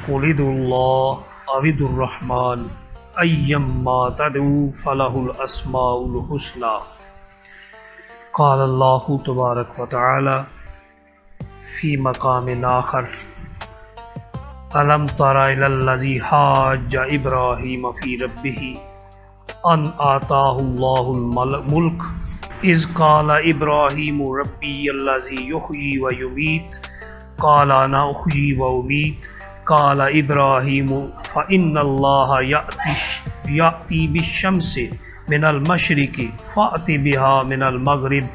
قل ادعوا اللہ او ادعوا الرحمن ایما تدعوا فلہ الاسماء الحسنی۔ قال اللہ تبارک و تعالی فی مقام آخر الم تر الی الذی حاج ابراہیم فی ربہ ان آتاہ اللہ الملک اذ قال ابراہیم ربی الذی یحیی و یمیت قال انا احیی و امیت قال ابراہیم فإن اللہ یأتی بالشمس من المشرق فأت بها من المغرب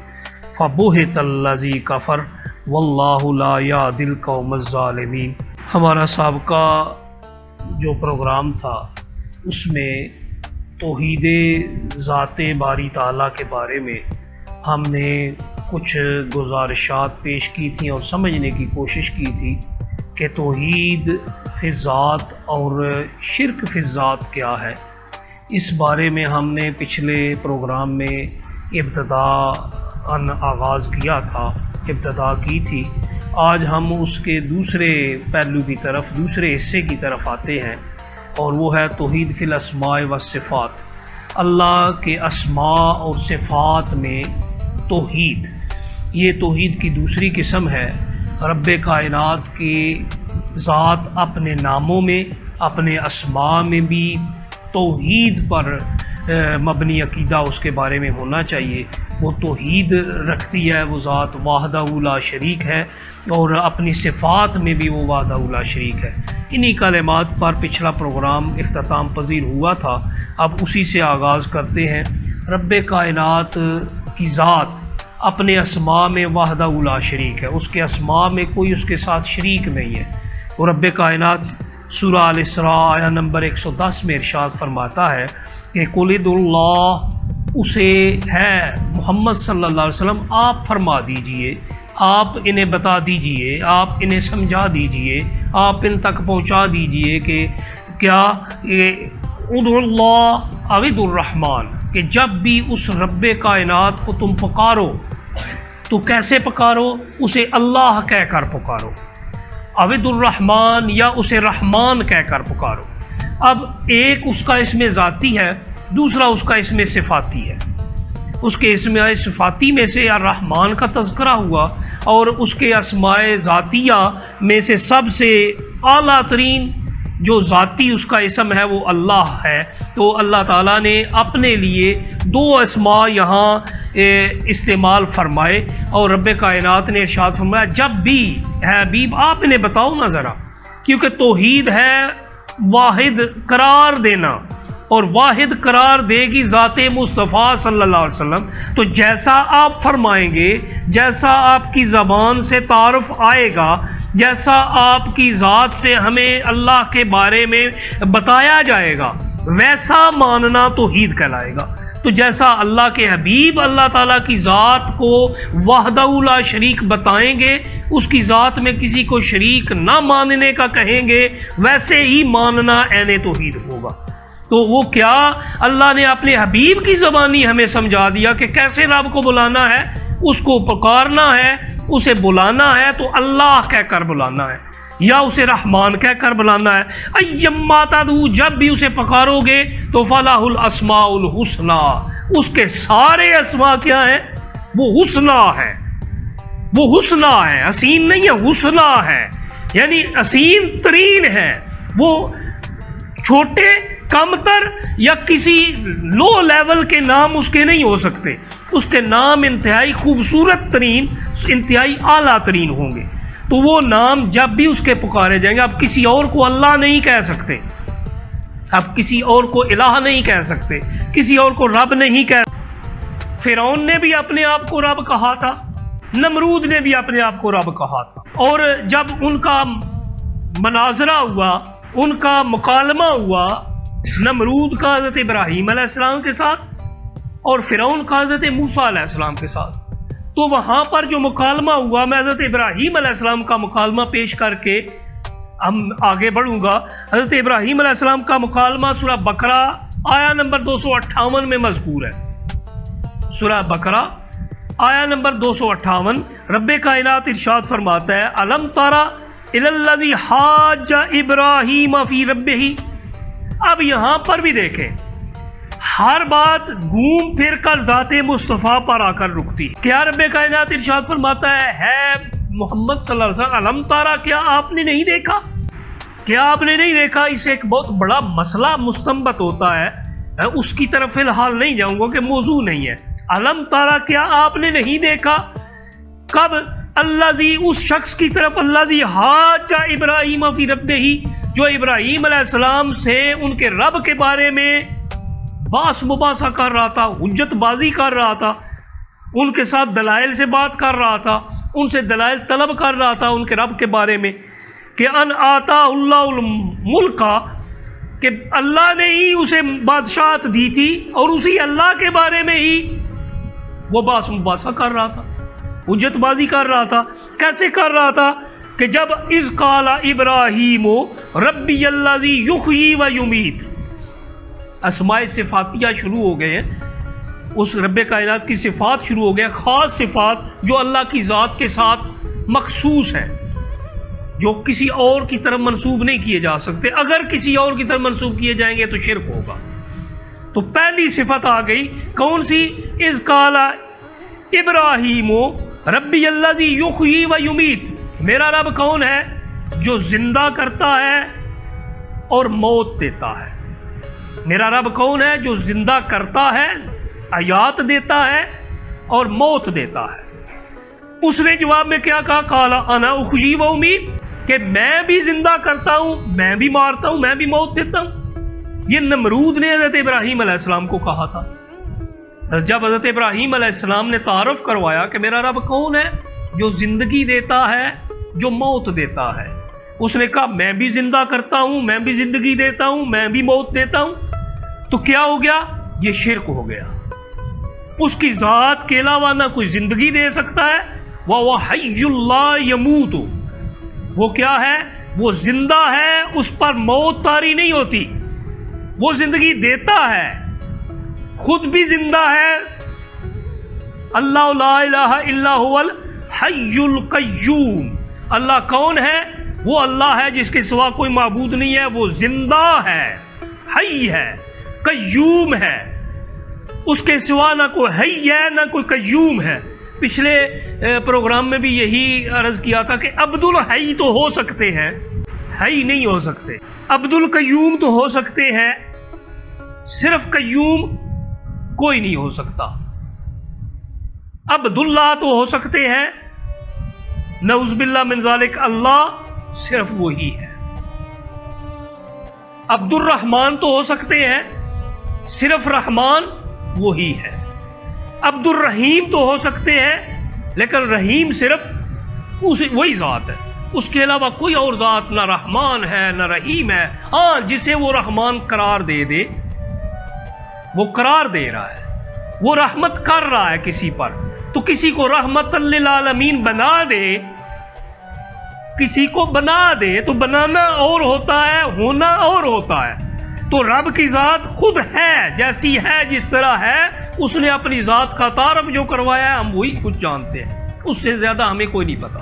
فبہت الذی کفر واللہ لا یہدی القوم الظالمین۔ ہمارا سابقہ جو پروگرام تھا اس میں توحید ذات باری تعالیٰ کے بارے میں ہم نے کچھ گزارشات پیش کی تھیں اور سمجھنے کی کوشش کی تھی کہ توحید فی الذات اور شرک فی الذات کیا ہے۔ اس بارے میں ہم نے پچھلے پروگرام میں آغاز کیا تھا، ابتدا کی تھی۔ آج ہم اس کے دوسرے پہلو کی طرف، دوسرے حصے کی طرف آتے ہیں، اور وہ ہے توحید فی الاسماء والصفات۔ اللہ کے اسماء اور صفات میں توحید، یہ توحید کی دوسری قسم ہے۔ رب کائنات کی ذات اپنے ناموں میں، اپنے اسماء میں بھی توحید پر مبنی عقیدہ اس کے بارے میں ہونا چاہیے۔ وہ توحید رکھتی ہے، وہ ذات وحدہ لا شریک ہے، اور اپنی صفات میں بھی وہ وحدہ لا شریک ہے۔ انہی کلمات پر پچھلا پروگرام اختتام پذیر ہوا تھا۔ اب اسی سے آغاز کرتے ہیں۔ رب کائنات کی ذات اپنے اسماء میں وحدہ لا شریک ہے، اس کے اسماء میں کوئی اس کے ساتھ شریک نہیں ہے۔ اور رب کائنات سورہ الاسراء آیہ نمبر 110 میں ارشاد فرماتا ہے کہ قل ادعوا اللہ، اسے ہے محمد صلی اللہ علیہ وسلم آپ فرما دیجئے، آپ انہیں بتا دیجئے، آپ انہیں سمجھا دیجئے، آپ ان تک پہنچا دیجئے کہ کیا ادعوا اللہ او ادعوا الرحمن، کہ جب بھی اس رب کائنات کو تم پکارو تو کیسے پکارو؟ اسے اللہ کہہ کر پکارو، او ادعوا الرحمن، یا اسے رحمان کہہ کر پکارو۔ اب ایک اس کا اسم ذاتی ہے، دوسرا اس کا اسم صفاتی ہے۔ اس کے اسم صفاتی میں سے الرحمن کا تذکرہ ہوا، اور اس کے اسماء ذاتیہ میں سے سب سے اعلیٰ ترین جو ذاتی اس کا اسم ہے وہ اللہ ہے۔ تو اللہ تعالیٰ نے اپنے لیے دو اسماء یہاں استعمال فرمائے، اور رب کائنات نے ارشاد فرمایا جب بھی حبیب آپ انہیں بتاؤ نا ذرا، کیونکہ توحید ہے واحد قرار دینا، اور واحد قرار دے گی ذات مصطفیٰ صلی اللہ علیہ وسلم۔ تو جیسا آپ فرمائیں گے، جیسا آپ کی زبان سے تعارف آئے گا، جیسا آپ کی ذات سے ہمیں اللہ کے بارے میں بتایا جائے گا، ویسا ماننا توحید کہلائے گا۔ تو جیسا اللہ کے حبیب اللہ تعالیٰ کی ذات کو وحدہ لا شریک بتائیں گے، اس کی ذات میں کسی کو شریک نہ ماننے کا کہیں گے، ویسے ہی ماننا عین توحید ہوگا۔ تو وہ کیا اللہ نے اپنے حبیب کی زبانی ہمیں سمجھا دیا کہ کیسے رب کو بلانا ہے، اس کو پکارنا ہے، اسے بلانا ہے تو اللہ کہہ کر بلانا ہے، یا اسے رحمان کہہ کر بلانا ہے۔ ایما تدعو، جب بھی اسے پکارو گے تو فلاح الاسماء الحسنی، اس کے سارے اسماء کیا ہیں؟ وہ حسنی ہے، وہ حسنی ہے، حسین نہیں ہے، حسنی ہے، یعنی حسین ترین ہے۔ وہ چھوٹے، کم تر یا کسی لو لیول کے نام اس کے نہیں ہو سکتے، اس کے نام انتہائی خوبصورت ترین، انتہائی اعلیٰ ترین ہوں گے۔ تو وہ نام جب بھی اس کے پکارے جائیں گے، اب کسی اور کو اللہ نہیں کہہ سکتے، اب کسی اور کو الہ نہیں کہہ سکتے، کسی اور کو رب نہیں کہہ سکتے۔ فرعون نے بھی اپنے آپ کو رب کہا تھا، نمرود نے بھی اپنے آپ کو رب کہا تھا، اور جب ان کا مناظرہ ہوا، ان کا مکالمہ ہوا، نمرود کا حضرت ابراہیم علیہ السلام کے ساتھ اور فرعون کا حضرت موسیٰ علیہ السلام کے ساتھ، تو وہاں پر جو مکالمہ ہوا، میں حضرت ابراہیم علیہ السلام کا مکالمہ پیش کر کے ہم آگے بڑھوں گا۔ حضرت ابراہیم علیہ السلام کا مکالمہ سورہ بقرہ آیہ نمبر 258 میں مذکور ہے۔ سورہ بقرہ آیہ نمبر 258 رب کائنات ارشاد فرماتا ہے الم تارا، الذی حاج ابراہیم فی ربہ. اب یہاں پر بھی دیکھیں ہر بات گھوم پھر کر ذات مصطفیٰ پر آ کر رکتی ہے. کیا رب کائنات ارشاد فرماتا ہے محمد صلی اللہ علیہ وسلم علم تارا، کیا آپ نے نہیں دیکھا؟ کیا آپ نے نہیں دیکھا؟ اس سے ایک بہت بڑا مسئلہ مستنبط ہوتا ہے، اس کی طرف فی الحال نہیں جاؤں گا کہ موضوع نہیں ہے. علم تارا، کیا آپ نے نہیں دیکھا؟ کب؟ الذی، اس شخص کی طرف، الذی حاج ابراہیم فی ربہ، جو ابراہیم علیہ السلام سے ان کے رب کے بارے میں باس مباحثہ کر رہا تھا، حجت بازی کر رہا تھا، ان کے ساتھ دلائل سے بات کر رہا تھا، ان سے دلائل طلب کر رہا تھا ان کے رب کے بارے میں کہ ان آتا اللہ الملک، کہ اللہ نے ہی اسے بادشاہت دی تھی اور اسی اللہ کے بارے میں ہی وہ باس مباحثہ کر رہا تھا، حجت بازی کر رہا تھا. کیسے کر رہا تھا؟ کہ جب اذ قال ابراہیم ربی الذی یحیی و یمیت، اسماء صفاتیہ شروع ہو گئے ہیں، اس رب کائنات کی صفات شروع ہو گئے، خاص صفات جو اللہ کی ذات کے ساتھ مخصوص ہیں، جو کسی اور کی طرف منسوب نہیں کیے جا سکتے. اگر کسی اور کی طرف منسوب کیے جائیں گے تو شرک ہوگا. تو پہلی صفت آ گئی، کون سی؟ اذ قال ابراہیم ربی الذی یحیی و یمیت، میرا رب کون ہے؟ جو زندہ کرتا ہے اور موت دیتا ہے. میرا رب کون ہے؟ جو زندہ کرتا ہے، حیات دیتا ہے اور موت دیتا ہے. اس نے جواب میں کیا کہا؟ قال انا احیی و امیت، کہ میں بھی زندہ کرتا ہوں، میں بھی مارتا ہوں، میں بھی موت دیتا ہوں. یہ نمرود نے حضرت ابراہیم علیہ السلام کو کہا تھا. جب حضرت ابراہیم علیہ السلام نے تعارف کروایا کہ میرا رب کون ہے؟ جو زندگی دیتا ہے، جو موت دیتا ہے. اس نے کہا میں بھی زندہ کرتا ہوں، میں بھی زندگی دیتا ہوں، میں بھی موت دیتا ہوں. تو کیا ہو گیا؟ یہ شرک ہو گیا. اس کی ذات کے علاوہ نہ کوئی زندگی دے سکتا ہے. وَهُوَ حَيٌّ لَا يَمُوتُ، وہ کیا ہے؟ وہ زندہ ہے، اس پر موت طاری نہیں ہوتی. وہ زندگی دیتا ہے، خود بھی زندہ ہے. اللہ لا الہ الا هو الحی القیوم. اللہ کون ہے؟ وہ اللہ ہے جس کے سوا کوئی معبود نہیں ہے. وہ زندہ ہے، حی ہے، قیوم ہے. اس کے سوا نہ کوئی حی ہے نہ کوئی قیوم ہے. پچھلے پروگرام میں بھی یہی عرض کیا تھا کہ عبد الحی تو ہو سکتے ہیں، حی نہیں ہو سکتے. عبد القیوم تو ہو سکتے ہیں، صرف قیوم کوئی نہیں ہو سکتا. عبد اللہ تو ہو سکتے ہیں، نعوذ باللہ من ذالک، اللہ صرف وہی ہے. عبد الرحمن تو ہو سکتے ہیں، صرف رحمان وہی ہے. عبد الرحیم تو ہو سکتے ہیں، لیکن رحیم صرف وہی ذات ہے، اس کے علاوہ کوئی اور ذات نہ رحمان ہے نہ رحیم ہے. ہاں جسے وہ رحمان قرار دے دے، وہ قرار دے رہا ہے، وہ رحمت کر رہا ہے کسی پر، تو کسی کو رحمت للعالمین بنا دے، کسی کو بنا دے تو بنانا اور ہوتا ہے، ہونا اور ہوتا ہے. تو رب کی ذات خود ہے، جیسی ہے، جس طرح ہے. اس نے اپنی ذات کا تعارف جو کروایا ہے، ہم وہی کچھ جانتے ہیں، اس سے زیادہ ہمیں کوئی نہیں پتا،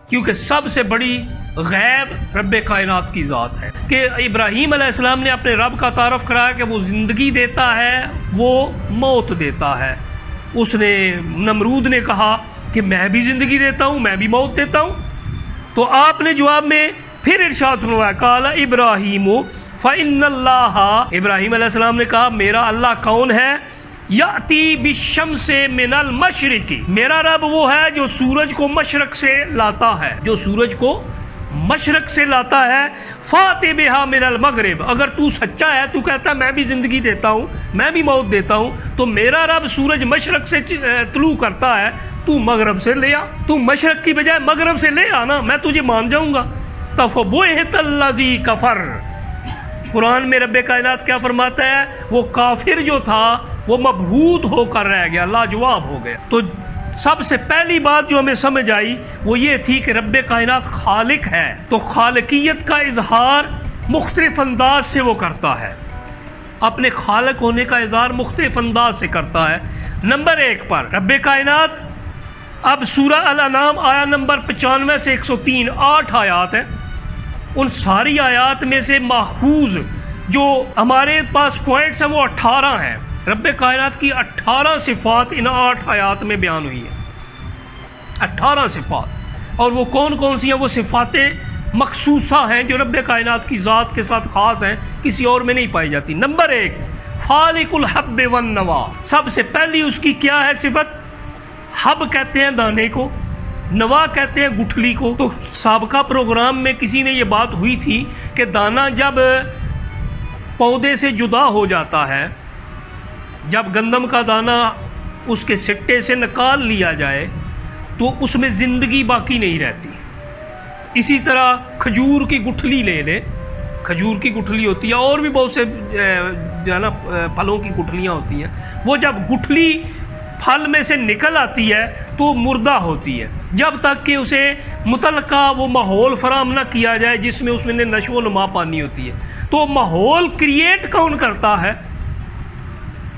کیونکہ سب سے بڑی غیب رب کائنات کی ذات ہے. کہ ابراہیم علیہ السلام نے اپنے رب کا تعارف کرایا کہ وہ زندگی دیتا ہے، وہ موت دیتا ہے. اس نے نمرود نے کہا کہ میں بھی زندگی دیتا ہوں، میں بھی موت دیتا ہوں. تو آپ نے جواب میں پھر ارشاد فرمایا قال ابراہیم فإن اللہ، ابراہیم علیہ السلام نے کہا میرا اللہ کون ہے؟ یأتی بالشمس من المشرق، میرا رب وہ ہے جو سورج کو مشرق سے لاتا ہے، جو سورج کو مشرق سے لاتا ہے. فاتح بہا من المغرب، اگر تو سچا ہے، تو کہتا ہے میں بھی زندگی دیتا ہوں، میں بھی موت دیتا ہوں، تو میرا رب سورج مشرق سے طلوع کرتا ہے، تو مغرب سے لے آ، تو مشرق کی بجائے مغرب سے لے آنا، میں تجھے مان جاؤں گا. فبہت الذی کفر، قرآن میں رب کائنات کیا فرماتا ہے؟ وہ کافر جو تھا وہ مبہوت ہو کر رہ گیا، لاجواب ہو گیا. تو سب سے پہلی بات جو ہمیں سمجھ آئی وہ یہ تھی کہ رب کائنات خالق ہے، تو خالقیت کا اظہار مختلف انداز سے وہ کرتا ہے، اپنے خالق ہونے کا اظہار مختلف انداز سے کرتا ہے. نمبر 1 پر رب کائنات اب سورہ الانعام آیا نمبر 95 سے 103 8 آیات ہیں. ان ساری آیات میں سے ماخوذ جو ہمارے پاس پوائنٹس ہیں وہ 18 ہیں. رب کائنات کی 18 صفات ان 8 آیات میں بیان ہوئی ہیں. 18 صفات. اور وہ کون کون سی ہیں؟ وہ صفات مخصوصہ ہیں جو رب کائنات کی ذات کے ساتھ خاص ہیں، کسی اور میں نہیں پائی جاتی. نمبر 1 فالق الحب والنوا. سب سے پہلی اس کی کیا ہے صفت؟ حب کہتے ہیں دانے کو، نوا کہتے ہیں گٹھلی کو. تو سابقہ پروگرام میں کسی نے یہ بات ہوئی تھی کہ دانہ جب پودے سے جدا ہو جاتا ہے، جب گندم کا دانہ اس کے سٹے سے نکال لیا جائے تو اس میں زندگی باقی نہیں رہتی. اسی طرح کھجور کی گٹھلی لے لیں، کھجور کی گٹھلی ہوتی ہے، اور بھی بہت سے جو ہے نا پھلوں کی گٹھلیاں ہوتی ہیں. وہ جب گٹھلی پھل میں سے نکل آتی ہے تو مردہ ہوتی ہے جب تک کہ اسے متعلقہ وہ ماحول فراہم نہ کیا جائے جس میں اس میں نشو و نما پانی ہوتی ہے. تو ماحول کریٹ کون کرتا ہے؟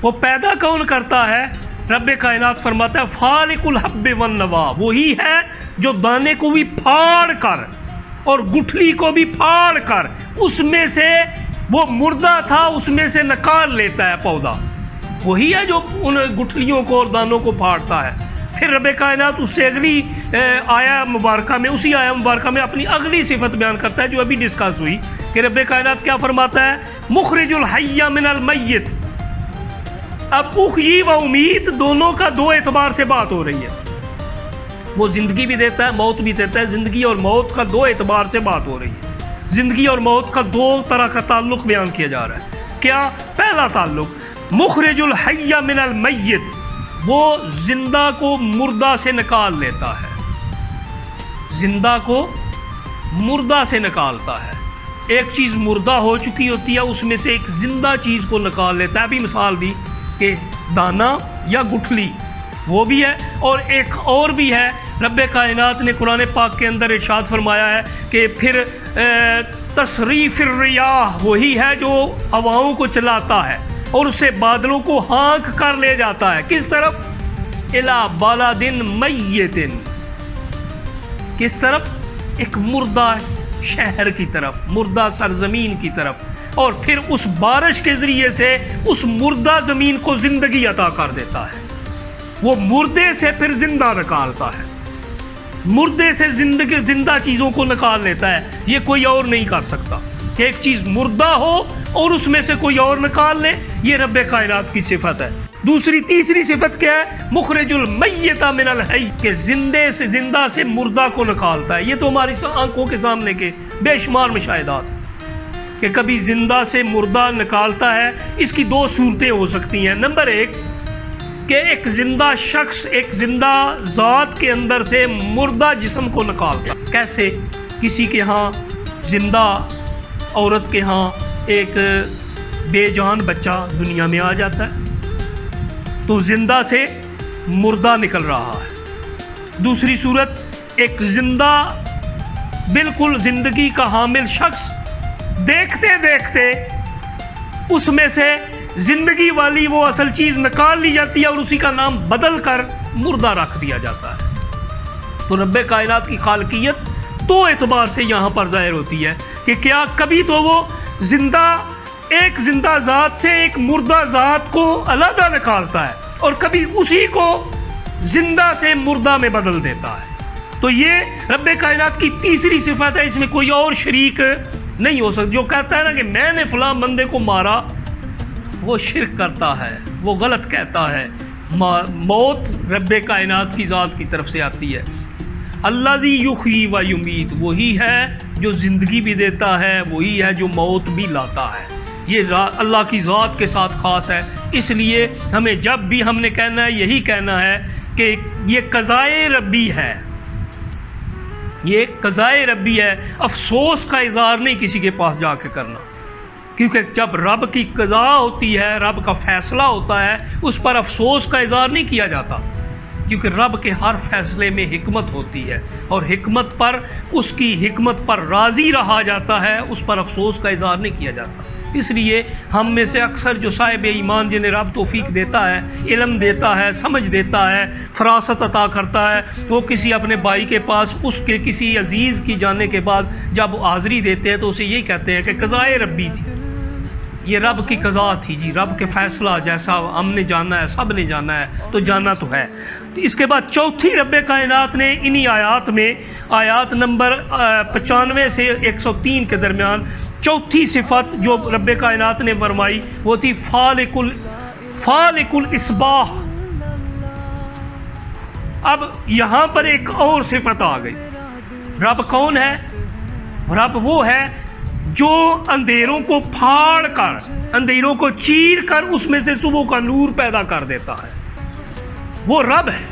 وہ پیدا کون کرتا ہے؟ رب کائنات فرماتا ہے فالق الحب والنوا. وہی ہے جو دانے کو بھی پھاڑ کر اور گٹھلی کو بھی پھاڑ کر اس میں سے وہ مردہ تھا اس میں سے نکال لیتا ہے پودا. وہی ہے جو ان گٹھلیوں کو اور دانوں کو پھاڑتا ہے. پھر رب کائنات اس سے اگلی آیا مبارکہ میں، اسی آیا مبارکہ میں اپنی اگلی صفت بیان کرتا ہے جو ابھی ڈسکس ہوئی کہ رب کائنات کیا فرماتا ہے؟ مخرج الحی من المیت. اب احیی و امید دونوں کا دو اعتبار سے بات ہو رہی ہے. وہ زندگی بھی دیتا ہے، موت بھی دیتا ہے. زندگی اور موت کا دو اعتبار سے بات ہو رہی ہے. زندگی اور موت کا دو طرح کا تعلق بیان کیا جا رہا ہے. کیا؟ پہلا تعلق مخرج الحی من المیت، وہ زندہ کو مردہ سے نکال لیتا ہے. زندہ کو مردہ سے نکالتا ہے. ایک چیز مردہ ہو چکی ہوتی ہے اس میں سے ایک زندہ چیز کو نکال لیتا ہے. ابھی مثال دی کہ دانہ یا گٹھلی وہ بھی ہے، اور ایک اور بھی ہے. رب کائنات نے قرآن پاک کے اندر ارشاد فرمایا ہے کہ پھر تصریف الریاح، وہی ہے جو ہواؤں کو چلاتا ہے اور اس سے بادلوں کو ہانک کر لے جاتا ہے. کس طرف؟ الی بلد میت. کس طرف؟ ایک مردہ شہر کی طرف، مردہ سرزمین کی طرف. اور پھر اس بارش کے ذریعے سے اس مردہ زمین کو زندگی عطا کر دیتا ہے. وہ مردے سے پھر زندہ نکالتا ہے، مردے سے زندہ چیزوں کو نکال لیتا ہے. یہ کوئی اور نہیں کر سکتا کہ ایک چیز مردہ ہو اور اس میں سے کوئی اور نکال لے. یہ رب کائنات کی صفت ہے. تیسری صفت کیا ہے؟ مخرج المیت من الحی، کہ زندہ سے مردہ کو نکالتا ہے. یہ تو ہماری آنکھوں کے سامنے کے بے شمار مشاہدات ہیں کہ کبھی زندہ سے مردہ نکالتا ہے. اس کی دو صورتیں ہو سکتی ہیں. نمبر 1 کہ ایک زندہ شخص، ایک زندہ ذات کے اندر سے مردہ جسم کو نکالتا. کیسے؟ کسی کے ہاں زندہ عورت کے ہاں ایک بے جان بچہ دنیا میں آ جاتا ہے تو زندہ سے مردہ نکل رہا ہے. دوسری صورت، ایک زندہ بالکل زندگی کا حامل شخص دیکھتے دیکھتے اس میں سے زندگی والی وہ اصل چیز نکال لی جاتی ہے اور اسی کا نام بدل کر مردہ رکھ دیا جاتا ہے. تو رب کائنات کی خالقیت دو اعتبار سے یہاں پر ظاہر ہوتی ہے کہ کیا کبھی تو وہ ایک زندہ ذات سے ایک مردہ ذات کو علیحدہ نکالتا ہے اور کبھی اسی کو زندہ سے مردہ میں بدل دیتا ہے. تو یہ رب کائنات کی تیسری صفت ہے. اس میں کوئی اور شریک نہیں ہو سکتا. جو کہتا ہے نا کہ میں نے فلاں بندے کو مارا، وہ شرک کرتا ہے، وہ غلط کہتا ہے. موت رب کائنات کی ذات کی طرف سے آتی ہے. الذی یحیی و یمیت، وہی ہے جو زندگی بھی دیتا ہے، وہی ہے جو موت بھی لاتا ہے. یہ اللہ کی ذات کے ساتھ خاص ہے. اس لیے ہمیں جب بھی ہم نے کہنا ہے یہی کہنا ہے کہ یہ قضائے ربی ہے، یہ قضائے ربی ہے. افسوس کا اظہار نہیں کسی کے پاس جا کے کرنا، کیونکہ جب رب کی قضا ہوتی ہے، رب کا فیصلہ ہوتا ہے، اس پر افسوس کا اظہار نہیں کیا جاتا، کیونکہ رب کے ہر فیصلے میں حکمت ہوتی ہے اور حکمت پر، اس کی حکمت پر راضی رہا جاتا ہے، اس پر افسوس کا اظہار نہیں کیا جاتا. اس لیے ہم میں سے اکثر جو صاحب ایمان جنہیں رب توفیق دیتا ہے، علم دیتا ہے، سمجھ دیتا ہے، فراست عطا کرتا ہے، وہ کسی اپنے بھائی کے پاس اس کے کسی عزیز کی جانے کے بعد جب حاضری دیتے ہیں تو اسے یہی کہتے ہیں کہ قضائے ربی تھی، یہ رب کی قضا تھی جی، رب کے فیصلہ جیسا ہم نے جانا ہے، سب نے جانا ہے، تو جانا تو ہے۔ تو اس کے بعد چوتھی رب کائنات نے انہی آیات میں، آیات نمبر 95 سے 103 کے درمیان چوتھی صفت جو رب کائنات نے فرمائی وہ تھی فالق الاصباح۔ اب یہاں پر ایک اور صفت آ گئی۔ رب کون ہے؟ رب وہ ہے جو اندھیروں کو پھاڑ کر، اندھیروں کو چیر کر اس میں سے صبح کا نور پیدا کر دیتا ہے، وہ رب ہے،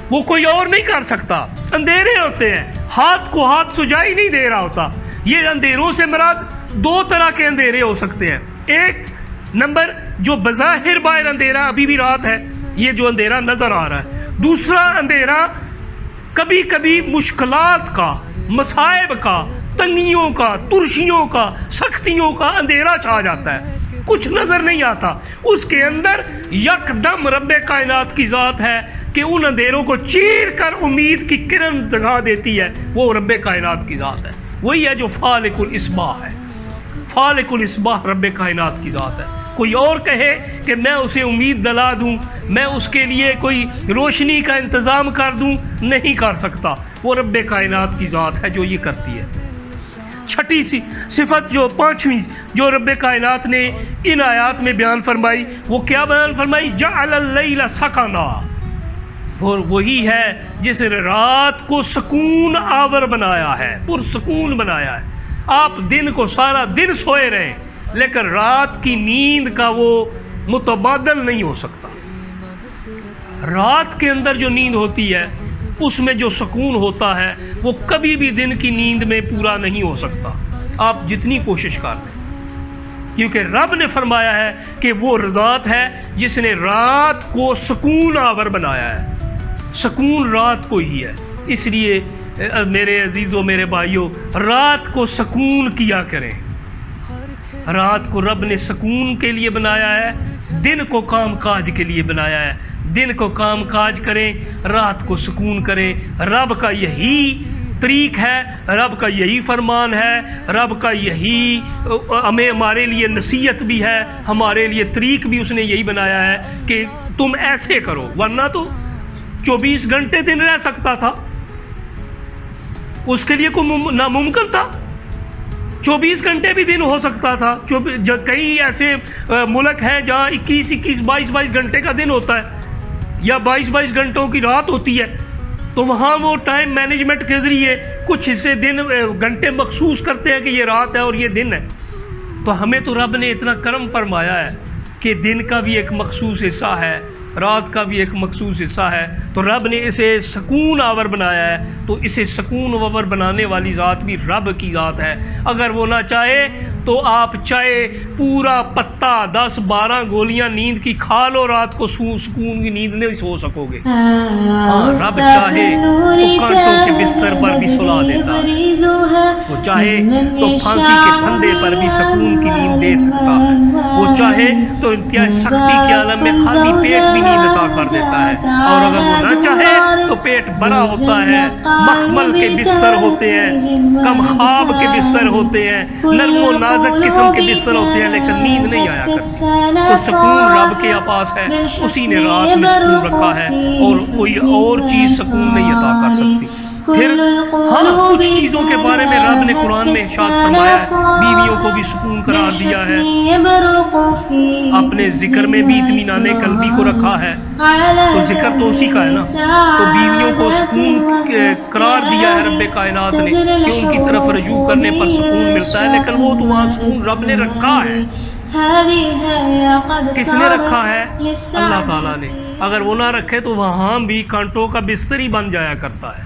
وہ کوئی اور نہیں کر سکتا۔ اندھیرے ہوتے ہیں، ہاتھ کو ہاتھ سجائی نہیں دے رہا ہوتا۔ یہ اندھیروں سے مراد دو طرح کے اندھیرے ہو سکتے ہیں۔ ایک نمبر جو بظاہر باہر اندھیرا، ابھی بھی رات ہے، یہ جو اندھیرا نظر آ رہا ہے۔ دوسرا اندھیرا کبھی کبھی مشکلات کا، مصائب کا، تنگیوں کا، ترشیوں کا، سختیوں کا اندھیرا چھا جاتا ہے، کچھ نظر نہیں آتا، اس کے اندر یکدم رب کائنات کی ذات ہے کہ ان اندھیروں کو چیر کر امید کی کرن جگا دیتی ہے، وہ رب کائنات کی ذات ہے، وہی ہے جو فالق الاصباح ہے۔ فالق الاصباح رب کائنات کی ذات ہے۔ کوئی اور کہے کہ میں اسے امید دلا دوں، میں اس کے لیے کوئی روشنی کا انتظام کر دوں، نہیں کر سکتا، وہ رب کائنات کی ذات ہے جو یہ کرتی ہے۔ چھٹی سی صفت جو پانچویں جو رب کائنات نے ان آیات میں بیان فرمائی وہ کیا بیان فرمائی؟ جعل اللیل سکنا، اور وہی ہے جس نے رات کو سکون آور بنایا ہے، پرسکون بنایا ہے۔ آپ دن کو سارا دن سوئے رہیں لیکن رات کی نیند کا وہ متبادل نہیں ہو سکتا۔ رات کے اندر جو نیند ہوتی ہے اس میں جو سکون ہوتا ہے وہ کبھی بھی دن کی نیند میں پورا نہیں ہو سکتا، آپ جتنی کوشش کر لیں، کیونکہ رب نے فرمایا ہے کہ وہ ذات ہے جس نے رات کو سکون آور بنایا ہے، سکون رات کو ہی ہے۔ اس لیے میرے عزیزوں، میرے بھائیوں، رات کو سکون کیا کریں۔ رات کو رب نے سکون کے لیے بنایا ہے، دن کو کام کاج کے لیے بنایا ہے۔ دن کو کام کاج کریں، رات کو سکون کریں۔ رب کا یہی طریق ہے، رب کا یہی فرمان ہے، رب کا یہی ہمارے لیے نصیحت بھی ہے، ہمارے لیے طریق بھی اس نے یہی بنایا ہے کہ تم ایسے کرو، ورنہ تو 24 گھنٹے دن رہ سکتا تھا، اس کے لیے کوئی ناممکن تھا۔ 24 گھنٹے بھی دن ہو سکتا تھا۔ کئی ایسے ملک ہیں جہاں 21 22 گھنٹے کا دن ہوتا ہے یا 22 گھنٹوں کی رات ہوتی ہے، تو وہاں وہ ٹائم مینجمنٹ کے ذریعے کچھ حصے دن گھنٹے مخصوص کرتے ہیں کہ یہ رات ہے اور یہ دن ہے۔ تو ہمیں تو رب نے اتنا کرم فرمایا ہے کہ دن کا بھی ایک مخصوص حصہ ہے، رات کا بھی ایک مخصوص حصہ ہے، تو رب نے اسے سکون آور بنایا ہے، تو اسے سکون آور بنانے والی ذات بھی رب کی ذات ہے۔ اگر وہ نہ چاہے تو آپ چاہے پورا پتا 10-12 گولیاں نیند کی کھا لو، رات کو سکون کی نیند نہیں سو سکو گے۔ ہاں، رب چاہے تو کانٹوں کے بستر پر بھی سلا دیتا ہے، وہ چاہے تو پھانسی کے پھندے پر بھی سکون کی نیند دے سکتا ہے، وہ چاہے تو انتہائی سختی کے عالم میں خالی پیٹ بھی نیند عطا کر دیتا ہے، اور اگر وہ نہ چاہے تو پیٹ بھرا ہوتا ہے، مخمل کے بستر ہوتے ہیں، کم خواب کے بستر ہوتے ہیں، نرم و نازک قسم کے بستر ہوتے ہیں، لیکن نیند نہیں آیا کرتی۔ تو سکون رب کے پاس ہے، اسی نے رات میں سکون رکھا ہے، اور کوئی اور چیز سکون نہیں عطا کر سکتی۔ پھر ہاں، کچھ چیزوں کے بارے میں رب نے قرآن میں ارشاد فرمایا ہے، بیویوں کو بھی سکون قرار دیا ہے، اپنے ذکر میں بھی اطمینان قلبی کو رکھا ہے، تو ذکر تو اسی کا ہے نا، تو بیویوں کو سکون قرار دیا ہے رب کائنات نے کہ ان کی طرف رجوع کرنے پر سکون ملتا ہے، لیکن وہ تو وہاں سکون رب نے رکھا ہے۔ کس نے رکھا ہے؟ اللہ تعالیٰ نے۔ اگر وہ نہ رکھے تو وہاں بھی کانٹوں کا بستر ہی بن جایا کرتا ہے۔